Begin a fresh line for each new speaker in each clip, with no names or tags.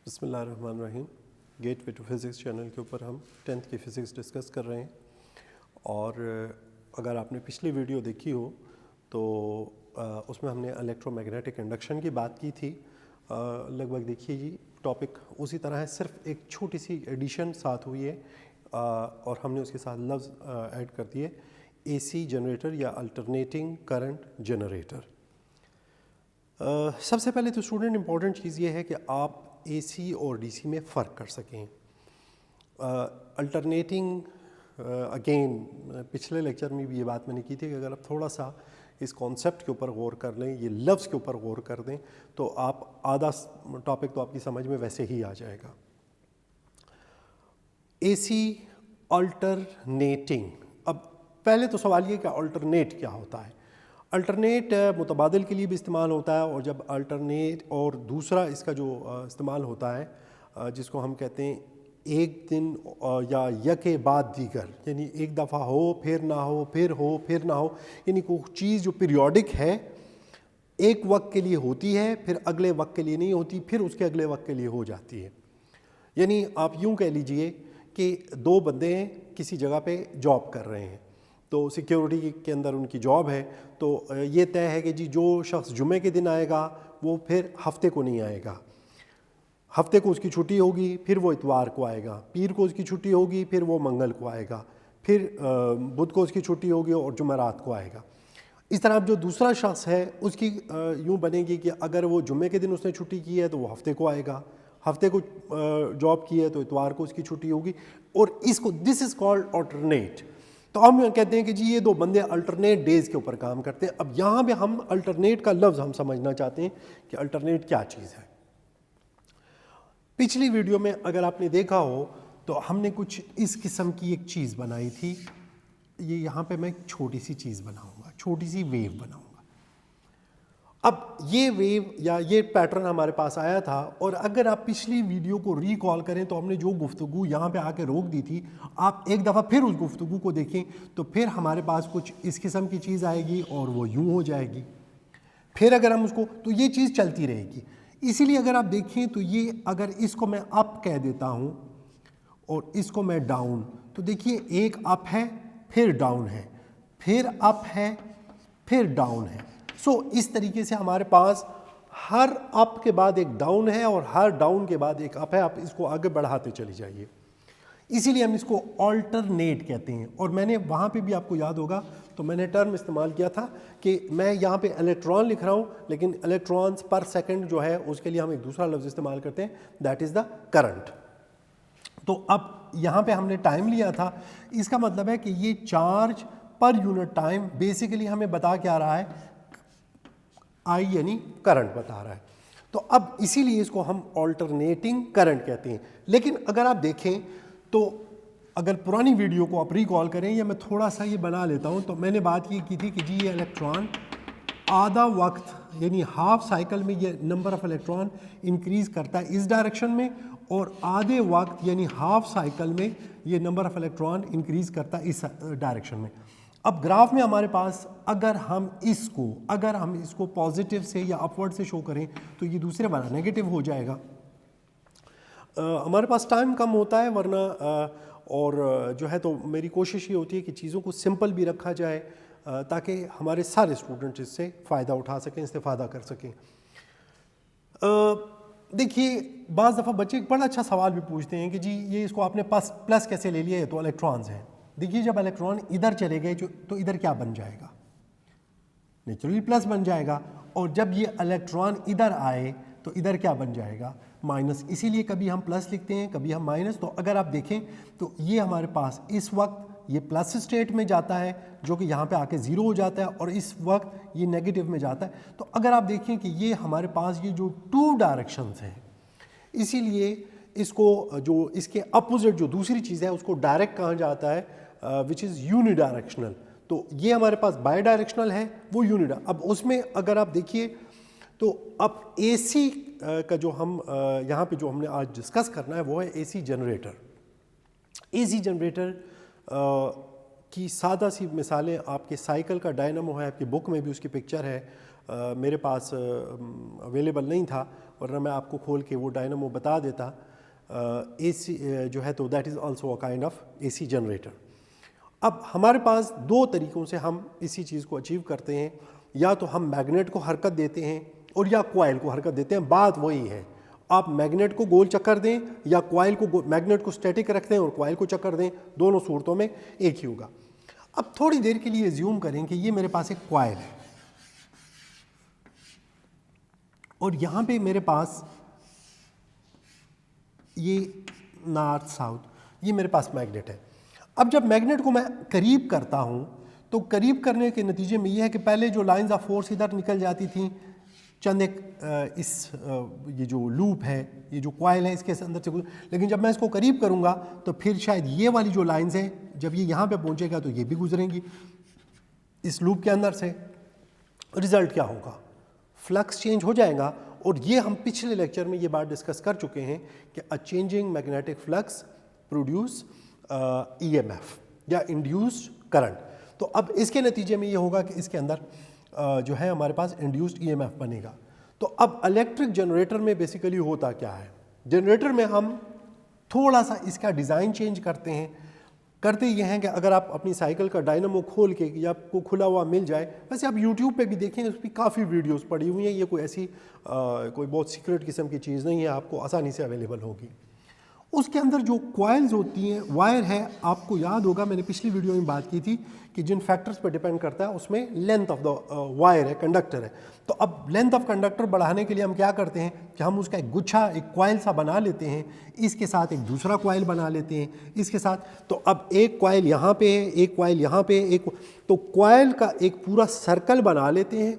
بسم اللہ الرحمن الرحیم. Gateway to physics channel کے اوپر ہم 10th کی فزکس ڈسکس کر رہے ہیں. اور اگر آپ نے پچھلی ویڈیو دیکھی ہو تو اس میں ہم نے الیکٹرو میگنیٹک انڈکشن کی بات کی تھی. لگ بھگ دیکھیے جی ٹاپک اسی طرح ہے, صرف ایک چھوٹی سی ایڈیشن ساتھ ہوئی ہے اور ہم نے اس کے ساتھ لفظ ایڈ کر دیے اے سی جنریٹر یا الٹرنیٹنگ کرنٹ جنریٹر. سب سے پہلے تو اسٹوڈنٹ امپورٹنٹ چیز یہ ہے کہ آپ اے سی اور ڈی سی میں فرق کر سکیں. الٹرنیٹنگ اگین پچھلے لیکچر میں بھی یہ بات میں نے کی تھی کہ اگر آپ تھوڑا سا اس کانسیپٹ کے اوپر غور کر لیں, یہ لفظ کے اوپر غور کر دیں, تو آپ آدھا ٹاپک تو آپ کی سمجھ میں ویسے ہی آ جائے گا. اے سی الٹرنیٹنگ. اب پہلے تو سوال یہ کہ الٹرنیٹ کیا ہوتا ہے. الٹرنیٹ متبادل کے لیے بھی استعمال ہوتا ہے, اور جب الٹرنیٹ اور دوسرا اس کا جو استعمال ہوتا ہے جس کو ہم کہتے ہیں ایک دن یا یکے بعد دیگر, یعنی ایک دفعہ ہو پھر نہ ہو, پھر ہو پھر نہ ہو, یعنی کوئی چیز جو پیریوڈک ہے ایک وقت کے لیے ہوتی ہے پھر اگلے وقت کے لیے نہیں ہوتی, پھر اس کے اگلے وقت کے لیے ہو جاتی ہے. یعنی آپ یوں کہہ لیجئے کہ دو بندے ہیں کسی جگہ پہ جاب کر رہے ہیں, تو سیکیورٹی کے اندر ان کی جاب ہے, تو یہ طے ہے کہ جی جو شخص جمعے کے دن آئے گا وہ پھر ہفتے کو نہیں آئے گا, ہفتے کو اس کی چھٹی ہوگی پھر وہ اتوار کو آئے گا, پیر کو اس کی چھٹی ہوگی پھر وہ منگل کو آئے گا, پھر بدھ کو اس کی چھٹی ہوگی اور جمعرات کو آئے گا. اس طرح جو دوسرا شخص ہے اس کی یوں بنے گی کہ اگر وہ جمعے کے دن اس نے چھٹی کی ہے تو وہ ہفتے کو آئے گا, ہفتے کو جاب کی ہے تو اتوار کو اس کی چھٹی ہوگی, اور اس کو دس از کالڈ آلٹرنیٹ. تو ہم کہتے ہیں کہ جی یہ دو بندے الٹرنیٹ ڈیز کے اوپر کام کرتے ہیں. اب یہاں پہ ہم الٹرنیٹ کا لفظ ہم سمجھنا چاہتے ہیں کہ الٹرنیٹ کیا چیز ہے. پچھلی ویڈیو میں اگر آپ نے دیکھا ہو تو ہم نے کچھ اس قسم کی ایک چیز بنائی تھی. یہ یہاں پہ میں ایک چھوٹی سی چیز بناؤں گا, چھوٹی سی ویو بناؤں گا. اب یہ ویو یا یہ پیٹرن ہمارے پاس آیا تھا, اور اگر آپ پچھلی ویڈیو کو ریکال کریں تو ہم نے جو گفتگو یہاں پہ آ کے روک دی تھی, آپ ایک دفعہ پھر اس گفتگو کو دیکھیں تو پھر ہمارے پاس کچھ اس قسم کی چیز آئے گی اور وہ یوں ہو جائے گی. پھر اگر ہم اس کو, تو یہ چیز چلتی رہے گی. اسی لیے اگر آپ دیکھیں تو یہ اگر اس کو میں اپ کہہ دیتا ہوں اور اس کو میں ڈاؤن, تو دیکھیے ایک اپ ہے پھر ڈاؤن ہے, پھر اپ ہے پھر ڈاؤن ہے. سو اس طریقے سے ہمارے پاس ہر اپ کے بعد ایک ڈاؤن ہے اور ہر ڈاؤن کے بعد ایک اپ ہے. آپ اس کو آگے بڑھاتے چلی جائیے. اسی لیے ہم اس کو آلٹرنیٹ کہتے ہیں. اور میں نے وہاں پہ بھی آپ کو یاد ہوگا تو میں نے ٹرم استعمال کیا تھا کہ میں یہاں پہ الیکٹران لکھ رہا ہوں, لیکن الیکٹرانز پر سیکنڈ جو ہے اس کے لیے ہم ایک دوسرا لفظ استعمال کرتے ہیں, دیٹ از دا کرنٹ. تو اب یہاں پہ ہم نے ٹائم لیا تھا, اس کا مطلب ہے کہ یہ charge per unit time basically ہمیں بتا کیا رہا ہے, آئی یعنی کرنٹ بتا رہا ہے. تو اب اسی لیے اس کو ہم آلٹرنیٹنگ کرنٹ کہتے ہیں. لیکن اگر آپ دیکھیں تو اگر پرانی ویڈیو کو آپ ریکال کریں, یا میں تھوڑا سا یہ بنا لیتا ہوں, تو میں نے بات یہ کی تھی کہ جی یہ الیکٹران آدھا وقت یعنی ہاف سائیکل میں یہ نمبر آف الیکٹران انکریز کرتا ہے اس ڈائریکشن میں, اور آدھے وقت یعنی ہاف سائیکل میں یہ نمبر آف الیکٹران انکریز کرتا ہے اس ڈائریکشن میں. اب گراف میں ہمارے پاس اگر ہم اس کو پازیٹیو سے یا اپورڈ سے شو کریں تو یہ دوسرے والا نیگیٹو ہو جائے گا. ہمارے پاس ٹائم کم ہوتا ہے ورنہ اور جو ہے تو میری کوشش یہ ہوتی ہے کہ چیزوں کو سمپل بھی رکھا جائے تاکہ ہمارے سارے اسٹوڈنٹ اس سے فائدہ اٹھا سکیں, استفادہ کر سکیں. دیکھیے بعض دفعہ بچے ایک بڑا اچھا سوال بھی پوچھتے ہیں کہ جی یہ اس کو آپ نے پلس کیسے لے لیا, یہ تو الیکٹرانز ہیں. دیکھیے جب الیکٹران ادھر چلے گئے تو ادھر کیا بن جائے گا, نیچرلی پلس بن جائے گا, اور جب یہ الیکٹران ادھر آئے تو ادھر کیا بن جائے گا, مائنس. اسی لیے کبھی ہم پلس لکھتے ہیں کبھی ہم مائنس. تو اگر آپ دیکھیں تو یہ ہمارے پاس اس وقت یہ پلس اسٹیٹ میں جاتا ہے جو کہ یہاں پہ آ کے زیرو ہو جاتا ہے, اور اس وقت یہ نیگیٹو میں جاتا ہے. تو اگر آپ دیکھیں کہ یہ ہمارے پاس یہ جو ٹو ڈائریکشنز ہیں, اسی لیے اس کو جو اس کے اپوزٹ جو دوسری چیز ہے اس کو ڈائریکٹ کہا جاتا ہے وچ از یونی ڈائریکشنل. تو یہ ہمارے پاس بائی ڈائریکشنل ہے, وہ یونی. اب اس میں اگر آپ دیکھیے تو اب اے سی کا جو ہم یہاں پہ جو ہم نے آج ڈسکس کرنا ہے وہ ہے اے سی جنریٹر. اے سی جنریٹر کی سادہ سی مثالیں آپ کے سائیکل کا ڈائنامو ہے, آپ کی بک میں بھی اس کی پکچر ہے, میرے پاس اویلیبل نہیں تھا، ورنہ میں آپ کو کھول کے وہ ڈائنامو بتا دیتا. اے سی جو ہے تو that is also a kind of A C generator. اب ہمارے پاس دو طریقوں سے ہم اسی چیز کو اچیو کرتے ہیں، یا تو ہم میگنیٹ کو حرکت دیتے ہیں اور یا کوائل کو حرکت دیتے ہیں. بات وہی ہے، آپ میگنیٹ کو گول چکر دیں یا کوائل کو، میگنیٹ کو اسٹیٹک رکھ دیں اور کوائل کو چکر دیں، دونوں صورتوں میں ایک ہی ہوگا. اب تھوڑی دیر کے لیے زیوم کریں کہ یہ میرے پاس ایک کوائل ہے اور یہاں پہ میرے پاس یہ نارتھ ساؤتھ، یہ میرے پاس میگنیٹ ہے. اب جب میگنیٹ کو میں قریب کرتا ہوں تو قریب کرنے کے نتیجے میں یہ ہے کہ پہلے جو لائنز آف فورس ادھر نکل جاتی تھیں چند ایک یہ جو لوپ ہے، یہ جو کوائل ہے اس کے اندر سے، لیکن جب میں اس کو قریب کروں گا تو پھر شاید یہ والی جو لائنز ہیں جب یہ یہاں پہ پہنچے گا تو یہ بھی گزریں گی اس لوپ کے اندر سے. رزلٹ کیا ہوگا؟ فلکس چینج ہو جائے گا. اور یہ ہم پچھلے لیکچر میں یہ بات ڈسکس کر چکے ہیں کہ a changing magnetic flux produce E M F یا انڈیوسڈ کرنٹ. تو اب اس کے نتیجے میں یہ ہوگا کہ اس کے اندر جو ہے ہمارے پاس انڈیوسڈ ای ایم ایف بنے گا. تو اب الیکٹرک جنریٹر میں بیسیکلی ہوتا کیا ہے؟ جنریٹر میں ہم تھوڑا سا اس کا ڈیزائن چینج کرتے ہیں. کرتے یہ ہیں کہ اگر آپ اپنی سائیکل کا ڈائنامو کھول کے یا آپ کو کھلا ہوا مل جائے، ویسے آپ یوٹیوب پہ بھی دیکھیں، اس پہ کافی ویڈیوز پڑی ہوئی ہیں، یہ کوئی ایسی کوئی بہت سیکرٹ قسم کی چیز نہیں ہے، آپ کو آسانی سے اویلیبل ہوگی. اس کے اندر جو کوائلز ہوتی ہیں، وائر ہے، آپ کو یاد ہوگا میں نے پچھلی ویڈیو میں بات کی تھی کہ جن فیکٹرز پہ ڈیپینڈ کرتا ہے اس میں لینتھ آف دا وائر ہے، کنڈکٹر ہے. تو اب لینتھ آف کنڈکٹر بڑھانے کے لیے ہم کیا کرتے ہیں کہ ہم اس کا ایک گچھا، ایک کوائل سا بنا لیتے ہیں، اس کے ساتھ ایک دوسرا کوائل بنا لیتے ہیں اس کے ساتھ. تو اب ایک کوائل یہاں پہ ہے، ایک کوائل یہاں پہ، تو کوائل کا ایک پورا سرکل بنا لیتے ہیں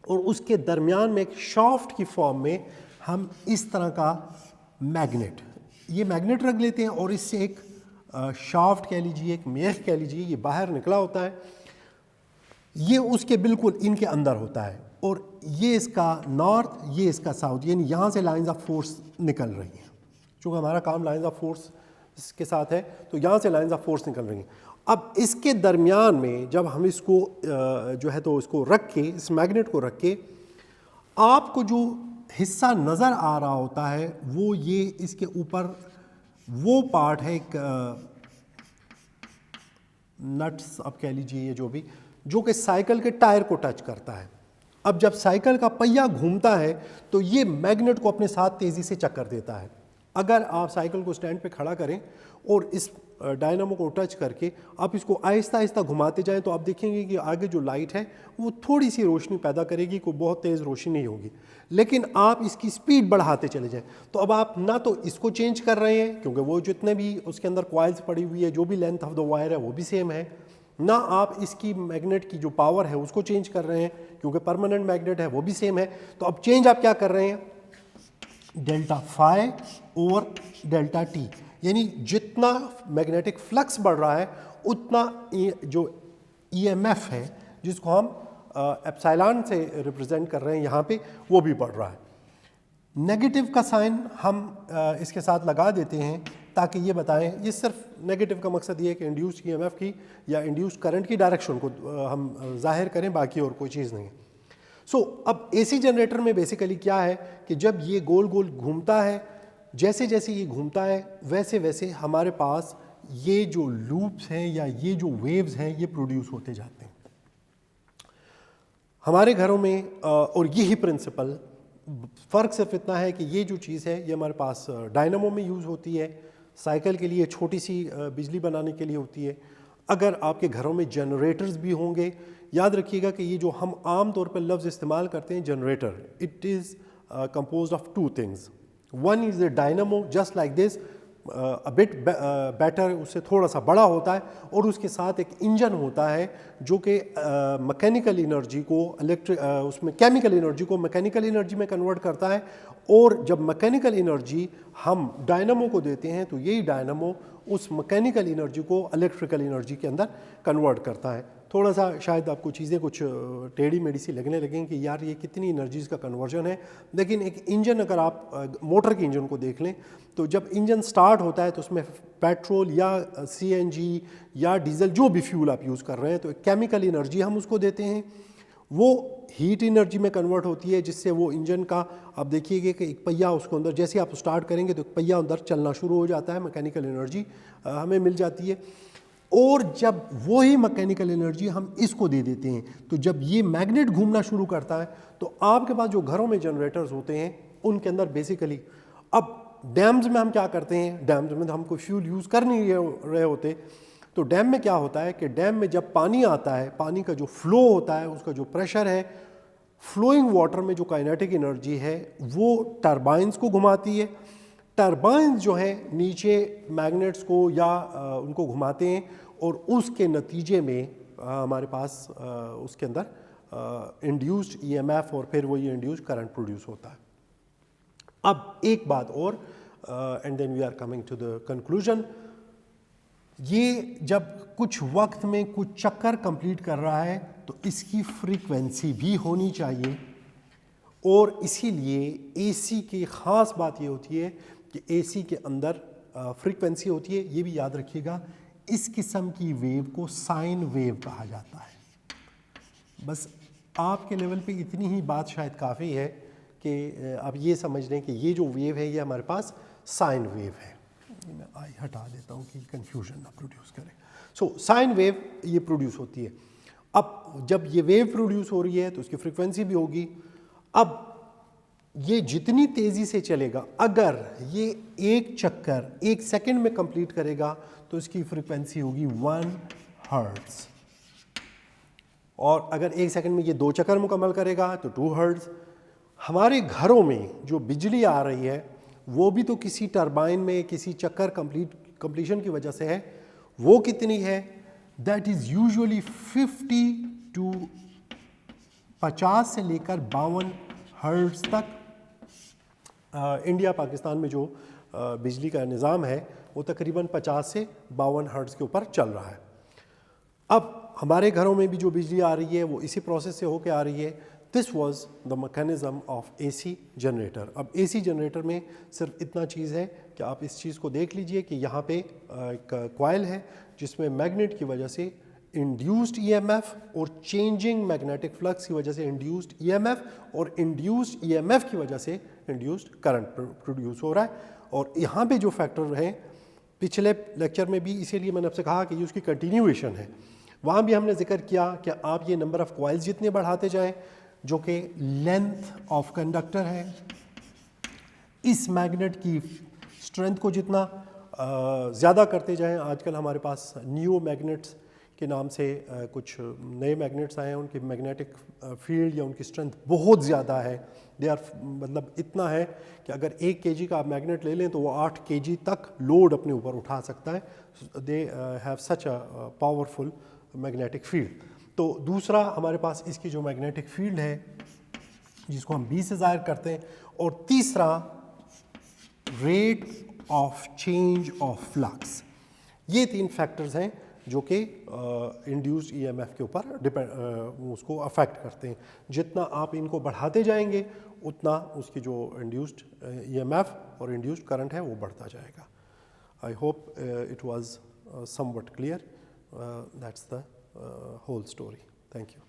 اور اس کے درمیان میں ایک شافٹ کی فارم میں ہم اس طرح کا میگنیٹ، یہ میگنیٹ رکھ لیتے ہیں اور اس سے ایک شافٹ کہہ لیجیے، ایک میخ کہہ لیجیے، یہ باہر نکلا ہوتا ہے، یہ اس کے بالکل ان کے اندر ہوتا ہے. اور یہ اس کا نارتھ، یہ اس کا ساؤتھ، یعنی یہاں سے لائنز آف فورس نکل رہی ہیں. چونکہ ہمارا کام لائنز آف فورس کے ساتھ ہے تو یہاں سے لائنز آف فورس نکل رہی ہیں. اب اس کے درمیان میں جب ہم اس کو جو ہے تو اس کو رکھ کے، اس میگنیٹ کو رکھ کے، آپ کو جو حصہ نظر آ رہا ہوتا ہے وہ یہ اس کے اوپر وہ پارٹ ہے، ایک نٹس اب کہہ لیجیے، یہ جو بھی، جو کہ سائیکل کے ٹائر کو ٹچ کرتا ہے. اب جب سائیکل کا پہیہ گھومتا ہے تو یہ میگنیٹ کو اپنے ساتھ تیزی سے چکر دیتا ہے. اگر آپ سائیکل کو سٹینڈ پہ کھڑا کریں اور اس ڈائنامو کو ٹچ کر کے آپ اس کو آہستہ آہستہ گھماتے جائیں تو آپ دیکھیں گے کہ آگے جو لائٹ ہے وہ تھوڑی سی روشنی پیدا کرے گی، کوئی بہت تیز روشنی نہیں ہوگی. لیکن آپ اس کی سپیڈ بڑھاتے چلے جائیں تو اب آپ نہ تو اس کو چینج کر رہے ہیں کیونکہ وہ جتنے بھی اس کے اندر کوائلز پڑی ہوئی ہے، جو بھی لینتھ آف دا وائر ہے وہ بھی سیم ہے، نہ آپ اس کی میگنیٹ کی جو پاور ہے اس کو چینج کر رہے ہیں کیونکہ پرماننٹ میگنیٹ ہے وہ بھی سیم ہے. تو اب چینج آپ کیا کر رہے ہیں؟ Delta phi over delta t, یعنی جتنا میگنیٹک فلکس بڑھ رہا ہے اتنا جو ای ایم ایف ہے جس کو ہم ایپسائلان سے ریپرزینٹ کر رہے ہیں یہاں پہ، وہ بھی بڑھ رہا ہے. نیگیٹو کا سائن ہم اس کے ساتھ لگا دیتے ہیں تاکہ یہ بتائیں، یہ صرف نیگیٹو کا مقصد یہ ہے کہ انڈیوس ای ایم ایف کی یا انڈیوس کرنٹ کی ڈائریکشن کو ہم ظاہر کریں، باقی اور کوئی چیز نہیں ہے. اب اے سی جنریٹر میں بیسیکلی کیا ہے کہ جب یہ گول گول گھومتا ہے، جیسے جیسے یہ گھومتا ہے ویسے ویسے ہمارے پاس یہ جو لوپس ہیں یا یہ جو ویوز ہیں یہ پروڈیوس ہوتے جاتے ہیں ہمارے گھروں میں. اور یہی پرنسپل، فرق صرف اتنا ہے کہ یہ جو چیز ہے یہ ہمارے پاس ڈائنامو میں یوز ہوتی ہے، سائیکل کے لیے چھوٹی سی بجلی بنانے کے لیے ہوتی ہے. اگر آپ کے گھروں میں جنریٹرز بھی ہوں گے، یاد رکھیے گا کہ یہ جو ہم عام طور پر لفظ استعمال کرتے ہیں generator, it is composed of two things. One is a dynamo just like this, a bit better، اس سے تھوڑا سا بڑا ہوتا ہے، اور اس کے ساتھ ایک انجن ہوتا ہے جو کہ مکینیکل انرجی کو اس میں کیمیکل انرجی کو مکینیکل انرجی میں کنورٹ کرتا ہے. اور جب مکینیکل انرجی ہم ڈائنامو کو دیتے ہیں تو یہی ڈائنامو اس مکینیکل انرجی کو الیکٹریکل انرجی کے اندر کنورٹ کرتا ہے. تھوڑا سا شاید آپ کو چیزیں کچھ ٹیڑھی میڑھی سی لگنے لگیں کہ یار یہ کتنی انرجیز کا کنورژن ہے، لیکن ایک انجن اگر آپ موٹر کے انجن کو دیکھ لیں تو جب انجن سٹارٹ ہوتا ہے تو اس میں پیٹرول یا سی این جی یا ڈیزل جو بھی فیول آپ یوز کر رہے ہیں تو ایک کیمیکل انرجی ہم اس کو دیتے ہیں. وہ ہیٹ انرجی میں کنورٹ ہوتی ہے جس سے وہ انجن کا آپ دیکھیے گا کہ ایک پہیا اس کو اندر جیسے آپ اسٹارٹ کریں گے تو ایک پہیا اندر چلنا شروع ہو جاتا ہے, میکینیکل انرجی ہمیں مل جاتی ہے. اور جب وہی میکینیکل انرجی ہم اس کو دے دیتے ہیں تو جب یہ میگنیٹ گھومنا شروع کرتا ہے تو آپ کے پاس جو گھروں میں جنریٹرز ہوتے ہیں ان کے اندر بیسیکلی, اب ڈیمز میں ہم کیا کرتے ہیں, ڈیمز میں ہم کوئی فیول یوز کر نہیں رہے ہوتے, تو ڈیم میں کیا ہوتا ہے کہ ڈیم میں جب پانی آتا ہے, پانی کا جو فلو ہوتا ہے, اس کا جو پریشر ہے, فلوئنگ واٹر میں جو کائنیٹک انرجی ہے وہ ٹربائنز کو گھماتی ہے. ٹربائنز جو ہیں نیچے میگنیٹس کو یا ان کو گھماتے ہیں اور اس کے نتیجے میں ہمارے پاس اس کے اندر انڈیوسڈ ای ایم ایف اور پھر وہ یہ انڈیوسڈ کرنٹ پروڈیوس ہوتا ہے. اب ایک بات اور, and then we are coming to the conclusion, یہ جب کچھ وقت میں کچھ چکر کمپلیٹ کر رہا ہے تو اس کی فریکوینسی بھی ہونی چاہیے, اور اسی لیے اے سی کی خاص بات یہ ہوتی ہے کہ اے سی کے اندر فریکوینسی ہوتی ہے. یہ بھی یاد رکھیے گا اس قسم کی ویو کو سائن ویو کہا جاتا ہے. بس آپ کے لیول پہ اتنی ہی بات شاید کافی ہے کہ آپ یہ سمجھ لیں کہ یہ جو ویو ہے یہ ہمارے پاس سائن ویو ہے. میں آئی ہٹا دیتا ہوں کہ کنفیوژن نہ پروڈیوس کرے. سو سائن ویو یہ پروڈیوس ہوتی ہے. اب جب یہ ویو پروڈیوس ہو رہی ہے تو اس کی فریکوینسی بھی ہوگی. اب یہ جتنی تیزی سے چلے گا, اگر یہ ایک چکر 1 سیکنڈ میں کمپلیٹ کرے گا تو اس کی فریکوینسی ہوگی 1 ہرٹز, اور اگر 1 سیکنڈ میں یہ 2 چکر مکمل کرے گا تو 2 ہرٹز. ہمارے گھروں میں جو بجلی آ رہی ہے وہ بھی تو کسی ٹربائن میں کسی چکر کمپلیشن کی وجہ سے ہے. وہ کتنی ہے؟ دیٹ از یوزولی 50 سے لے کر 52 ہرٹز تک. انڈیا پاکستان میں جو بجلی کا نظام ہے وہ تقریباً 50 سے 52 ہرٹز کے اوپر چل رہا ہے. اب ہمارے گھروں میں بھی جو بجلی آ رہی ہے وہ اسی پروسیس سے ہو کے آ رہی ہے. This was the mechanism of A C generator. اب اے سی جنریٹر میں صرف اتنا چیز ہے کہ آپ اس چیز کو دیکھ لیجئے کہ یہاں پہ ایک کوائل ہے جس میں میگنیٹ کی وجہ سے انڈیوسڈ ای ایم ایف اور چینجنگ میگنیٹک فلکس کی وجہ سے انڈیوسڈ ای ایم ایف اور انڈیوسڈ ای ایم ایف کی وجہ سے انڈیوسڈ کرنٹ پروڈیوس ہو رہا ہے. اور یہاں پہ جو فیکٹر ہیں پچھلے لیکچر میں بھی اسی لیے میں نے آپ سے کہا کہ یہ اس کی کنٹینیویشن ہے, وہاں بھی ہم نے ذکر کیا کہ آپ یہ نمبر آف کوائلز جتنے بڑھاتے جائیں جو کہ لینتھ آف کنڈکٹر ہے, اس میگنیٹ کی اسٹرینتھ کو جتنا زیادہ کرتے جائیں. آج کل ہمارے پاس نیو میگنیٹس کے نام سے کچھ نئے میگنیٹس آئے ہیں, ان کی میگنیٹک فیلڈ یا ان کی اسٹرینتھ بہت زیادہ ہے. دے آر مطلب اتنا ہے کہ اگر 1 kg کا آپ میگنیٹ لے لیں تو وہ 8 kg تک لوڈ اپنے اوپر اٹھا سکتا ہے. They have such a powerful magnetic field. تو دوسرا ہمارے پاس اس کی جو میگنیٹک فیلڈ ہے جس کو ہم B سے ظاہر کرتے ہیں, اور تیسرا rate of change of flux. یہ 3 فیکٹرز ہیں جو کہ انڈیوسڈ ای ایم ایف کے اوپر اس کو افیکٹ کرتے ہیں. جتنا آپ ان کو بڑھاتے جائیں گے اتنا اس کی جو انڈیوسڈ ای ایم ایف اور انڈیوسڈ کرنٹ ہے وہ بڑھتا جائے گا. I hope it was somewhat clear. That's the whole story. Thank you.